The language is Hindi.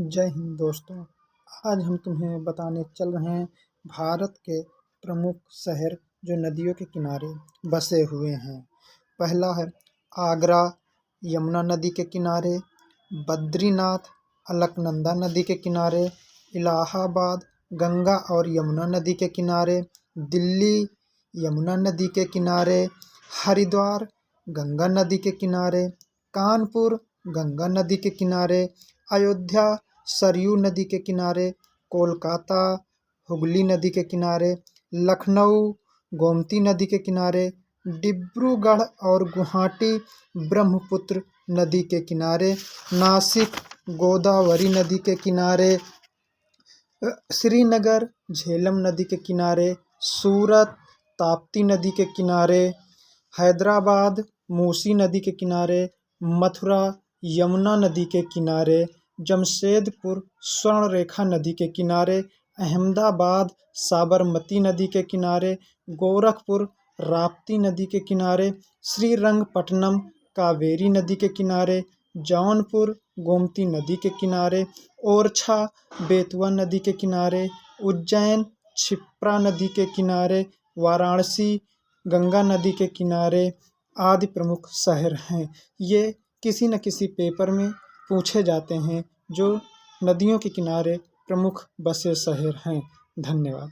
जय हिंद दोस्तों। आज हम तुम्हें बताने चल रहे हैं भारत के प्रमुख शहर जो नदियों के किनारे बसे हुए हैं। पहला है आगरा, यमुना नदी के किनारे। बद्रीनाथ, अलकनंदा नदी के किनारे। इलाहाबाद, गंगा और यमुना नदी के किनारे। दिल्ली, यमुना नदी के किनारे। हरिद्वार, गंगा नदी के किनारे। कानपुर, गंगा नदी के किनारे। अयोध्या, सरयू नदी के किनारे। कोलकाता, हुगली नदी के किनारे। लखनऊ, गोमती नदी के किनारे। डिब्रूगढ़ और गुवाहाटी, ब्रह्मपुत्र नदी के किनारे। नासिक, गोदावरी नदी के किनारे। श्रीनगर, झेलम नदी के किनारे। सूरत, ताप्ती नदी के किनारे। हैदराबाद, मूसी नदी के किनारे। मथुरा, यमुना नदी के किनारे। जमशेदपुर, स्वर्णरेखा नदी के किनारे। अहमदाबाद, साबरमती नदी के किनारे। गोरखपुर, राप्ती नदी के किनारे। श्रीरंगपट्टनम, कावेरी नदी के किनारे। जौनपुर, गोमती नदी के किनारे। ओरछा, बेतवा नदी के किनारे। उज्जैन, क्षिप्रा नदी के किनारे। वाराणसी, गंगा नदी के किनारे आदि प्रमुख शहर हैं। ये किसी न किसी पेपर में पूछे जाते हैं जो नदियों के किनारे प्रमुख बसे शहर हैं। धन्यवाद।